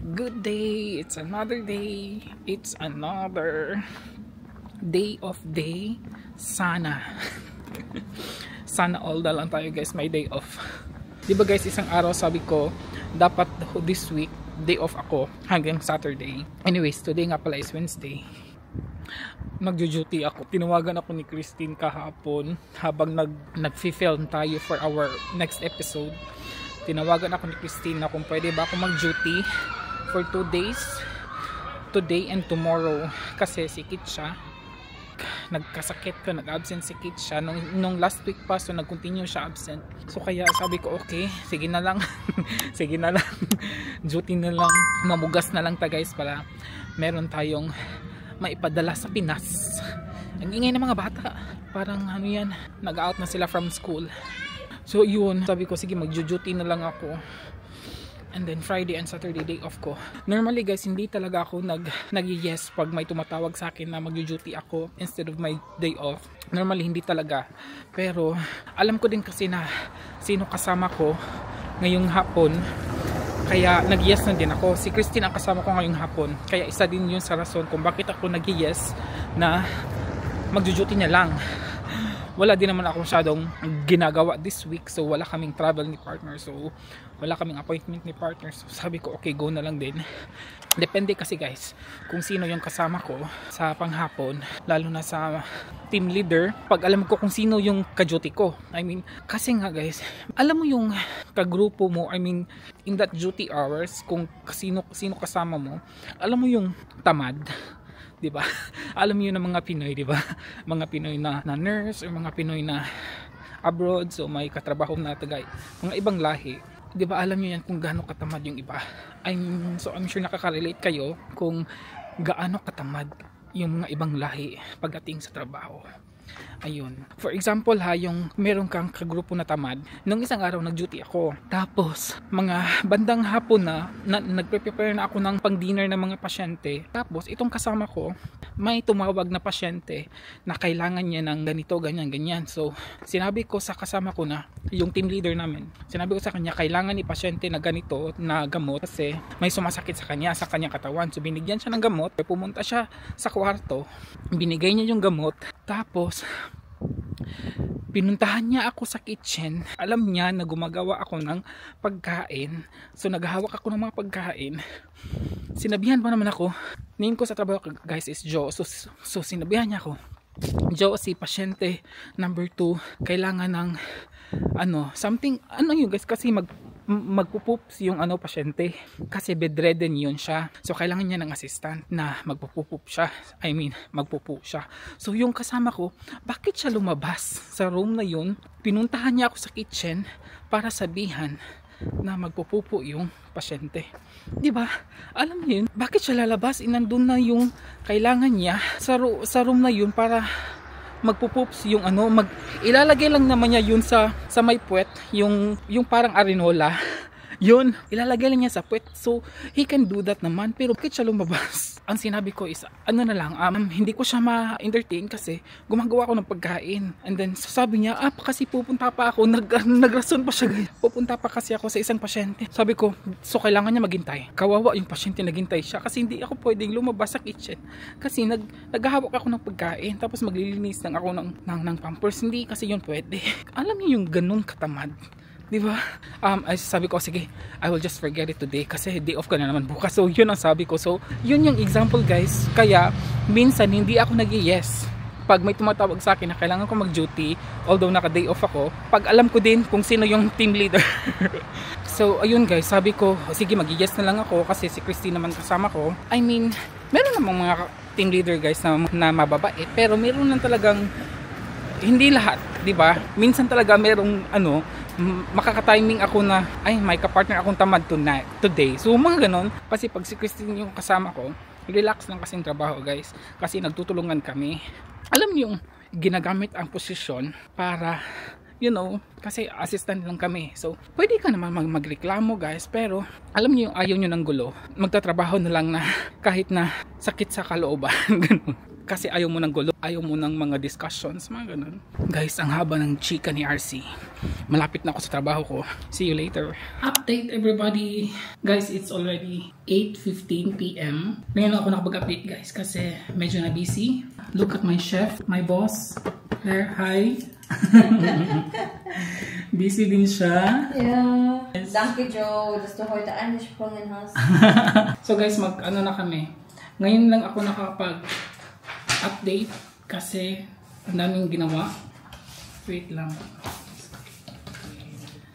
Good day. It's another day. It's another day of day. Sana. Sana all na lang tayo guys, may day off. Diba guys, isang araw sabi ko, dapat this week, day off ako hanggang Saturday. Anyways, today nga pala is Wednesday. Nagjo-duty ako. Tinawagan ako ni Christine kahapon habang nag-film tayo for our next episode. Tinawagan ako ni Christine na kung pwede ba ako mag-duty for 2 days, today and tomorrow, kasi sikit siya, nagkasakit ko, nag-absent sikit siya nung last week pa, so nag-continue siya absent. So kaya sabi ko okay, sige na lang sige na lang duty na lang, mamugas na lang ta guys para meron tayong maipadala sa Pinas. Ang ingay ng mga bata, parang ano yan, nag-out na sila from school. So yun, sabi ko sige mag-duty na lang ako. And then Friday and Saturday day off ko. Normally guys, hindi talaga ako nag-yes pag may tumatawag sa akin na mag-duty ako instead of my day off. Normally hindi talaga. Pero alam ko din kasi na sino kasama ko ngayong hapon. Kaya nag-yes na din ako. Si Christine ang kasama ko ngayong hapon. Kaya isa din yun sa rason kung bakit ako nag-yes na mag-duty niya lang. Wala din naman ako masyadong ginagawa this week, so wala kaming travel ni partner, so wala kaming appointment ni partner, so sabi ko okay, go na lang din. Depende kasi guys kung sino yung kasama ko sa panghapon, lalo na sa team leader, pag alam ko kung sino yung ka-duty ko. I mean, kasi nga guys, alam mo yung kagrupo mo, I mean in that duty hours, kung sino kasama mo, alam mo yung tamad, diba? Alam niyo ng mga Pinoy, diba? Mga Pinoy na nurse or mga Pinoy na abroad, so may katrabaho na tagay, mga ibang lahi, diba? Alam niyo yan kung gaano katamad yung iba. I'm sure nakaka-relate kayo kung gaano katamad yung mga ibang lahi pagdating sa trabaho. Ayun. For example ha, yung meron kang kagrupo na tamad, nung isang araw nag-duty ako. Tapos, mga bandang hapon na nagpe-prepare na ako ng pang-dinner ng mga pasyente. Tapos, itong kasama ko, may tumawag na pasyente na kailangan niya ng ganito, ganyan, ganyan. So, sinabi ko sa kasama ko na, yung team leader namin, sinabi ko sa kanya, kailangan ni pasyente na ganito, na gamot, kasi may sumasakit sa kanyang katawan. So, binigyan siya ng gamot, pumunta siya sa kwarto, binigay niya yung gamot, tapos pinuntahan niya ako sa kitchen. Alam niya na gumagawa ako ng pagkain, so naghahawak ako ng mga pagkain. Sinabihan pa naman ako, name ko sa trabaho guys is Joe, so sinabihan niya ako, Joe, si pasyente number 2 kailangan ng something, yun guys, kasi magpupups yung pasyente, kasi bedridden yun siya, so kailangan niya ng assistant na magpupup siya, I mean magpupu siya. So yung kasama ko, bakit siya lumabas sa room na yun, pinuntahan niya ako sa kitchen para sabihan na magpupupo yung pasyente, diba? Alam niyo yun, bakit siya lalabas, inandun na yung kailangan niya sa room na yun para magpupups yung ilalagay lang naman niya yun sa may puwet, yung parang arenola, yun, ilalagay lang niya sa puwet, so he can do that naman. Pero bakit siya lumabas? Ang sinabi ko is, na lang, hindi ko siya ma-entertain kasi gumagawa ako ng pagkain. And then sabi niya, kasi pupunta pa ako, nagrason pa siya guys, pupunta pa kasi ako sa isang pasyente. Sabi ko, so kailangan niya maghintay. Kawawa yung pasyente, naghintay siya kasi hindi ako pwedeng lumabas sa kitchen kasi naghahawak ako ng pagkain, tapos maglilinis lang ako ng pampers, hindi kasi yun pwede. Alam niyo yung ganun katamad, diba? Sabi ko, sige, I will just forget it today kasi day off ka na naman bukas. So yun ang sabi ko. So yun yung example guys. Kaya minsan hindi ako nag-yes pag may tumatawag sa akin na kailangan ko mag-duty, although naka day off ako, pag alam ko din kung sino yung team leader. So ayun guys, sabi ko sige mag-yes na lang ako kasi si Christine naman kasama ko. I mean, meron namang mga team leader guys na mababait, pero meron lang talagang hindi lahat, diba? Minsan talaga merong makaka-timing ako na may kapartner akong tamad today. So mga ganon, kasi pag si Christine yung kasama ko, relax lang kasing trabaho guys, kasi nagtutulungan kami. Alam niyo yung ginagamit ang posisyon para kasi assistant lang kami, so pwede ka naman magreklamo guys, pero alam niyo yung ayaw niyo ng gulo, magtatrabaho na lang na kahit na sakit sa kalooban. Ganun. Kasi ayaw mo ng gulo, ayaw mo ng mga discussions, mga ganun. Guys, ang haba ng chika ni RC. Malapit na ako sa trabaho ko. See you later. Update everybody. Guys, it's already 8:15 PM. Ngayon lang ako nakapag-update guys kasi medyo na busy. Look at my chef, my boss. There, hi. Busy din siya. Ja, danke Joe, dass du heute angesprungen hast. So guys, ano na kami. Ngayon lang ako nakapag-update kasi ang daming ginawa. Wait lang.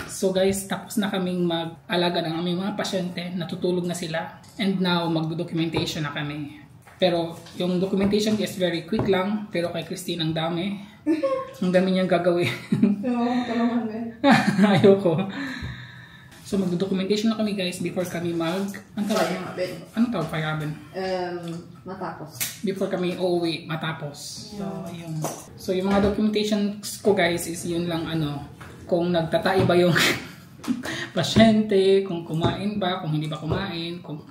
So guys, tapos na kaming mag-alaga ng aming mga pasyente. Natutulog na sila. And now, mag-documentation na kami. Pero yung documentation is very quick lang. Pero kay Christine ang dami. Ang dami niyang gagawin. Tulungan mo. Ayoko. So mag-documentation na kami guys before kami anong tawag? Fire-abin? Matapos. Before kami uuwi, matapos. So, yun. So yung mga documentations ko guys is yun lang kung nagtatai ba yung pasyente, kung kumain ba, kung hindi ba kumain, kung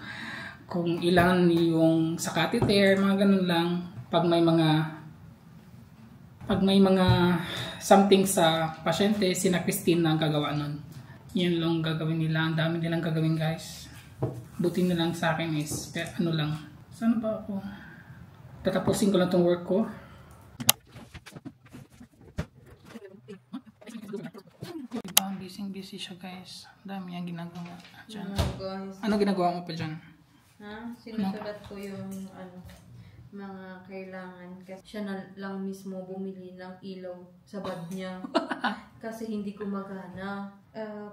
ilan yung sa catheter, mga ganun lang. Pag may mga something sa pasyente, sina Christine na ang gagawa nun. Yan lang gagawin nila. Ang dami nilang gagawin guys. Buti na lang sa akin is lang. Saan ba ako? Tatapusin ko lang tong work ko. Diba, busy siya guys. Dami niyang ginagawa dyan. Ano ginagawa mo pa dyan? Sinusulat ko yung mga kailangan kasi siya na lang mismo bumili ng ilaw sa bad niya kasi hindi gumagana.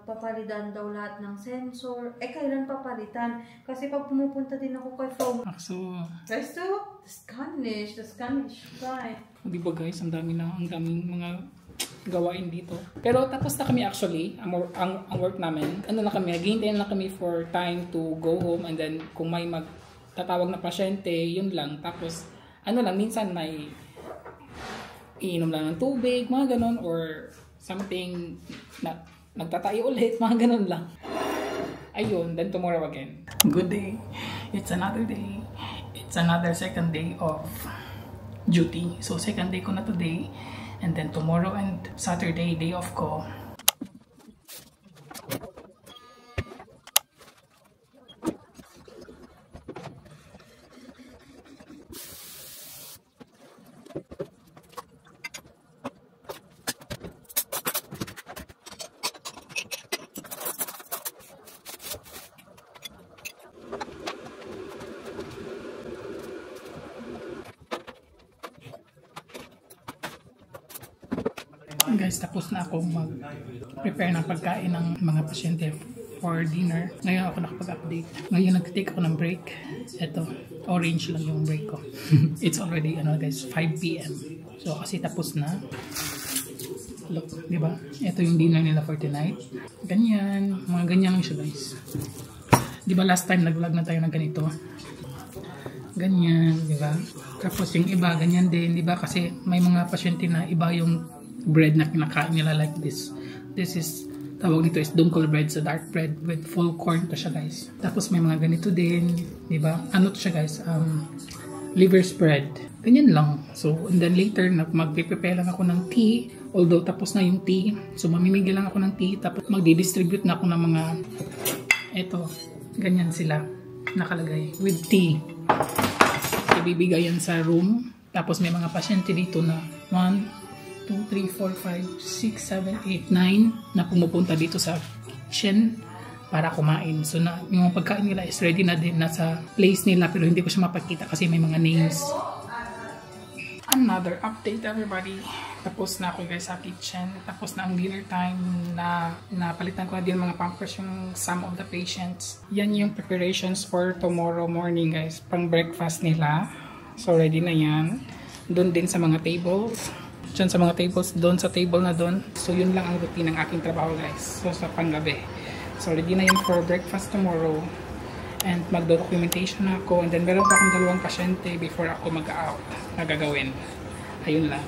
Papalitan daw lahat ng sensor. Kailan papalitan? Kasi pag pumupunta din ako kay From. Weißt du? Das kann nicht sein. Di ba guys, ang daming mga gawain dito. Pero tapos na kami actually, ang work namin. Na kami, naghihintay na kami for time to go home and then kung may tatawag na pasyente, yun lang. Tapos, minsan may iinom lang ng tubig, mga ganon, or something na nagtatayo ulit, mga ganon lang. Ayun, then tomorrow again. Good day. It's another day. It's another second day of duty. So, second day ko na today. And then tomorrow and Saturday, day off ko. Guys, tapos na ako mag-prepare ng pagkain ng mga pasyente for dinner. Ngayon ako nakapag-update. Ngayon nag-take ako ng break. Ito, orange lang yung break ko. It's already, guys, 5 PM. So, kasi tapos na. Look, di ba? Ito yung dinner nila for tonight. Ganyan. Mga ganyan lang siya, guys. Di ba last time nag-vlog na tayo ng ganito? Ganyan, di ba? Tapos yung iba, ganyan din, di ba? Kasi may mga pasyente na iba yung bread na kinakain nila like this. This is, tawag dito is dunkel bread, sa dark bread with full corn to siya guys. Tapos may mga ganito din, di ba? Ano to siya guys? Liver spread. Ganyan lang. So, and then later, mag-prepare lang ako ng tea. Although, tapos na yung tea. So, mamimigay lang ako ng tea. Tapos, magdi-distribute na ako ng mga, eto, ganyan sila. Nakalagay. With tea. Ibibigay yan sa room. Tapos, may mga pasyente dito na 1, 2, 3, 4, 5, 6, 7, 8, 9 na pumupunta dito sa kitchen para kumain. So, yung pagkain nila is ready na din. Nasa place nila pero hindi ko siya mapakita kasi may mga names. Another update everybody. Tapos na ako guys sa kitchen. Tapos na ang dinner time na napalitan ko na din mga pampers yung some of the patients. Yan yung preparations for tomorrow morning guys. Pang breakfast nila. So, ready na yan. Doon din sa mga tables. Diyan sa mga tables, doon sa table na doon. So, yun lang ang routine ng aking trabaho guys. So, sa panggabi. So, ready na yun for breakfast tomorrow. And magdo-documentation ako. And then, meron pa akong 2 pasyente before ako mag-out na gagawin. Ayun lang.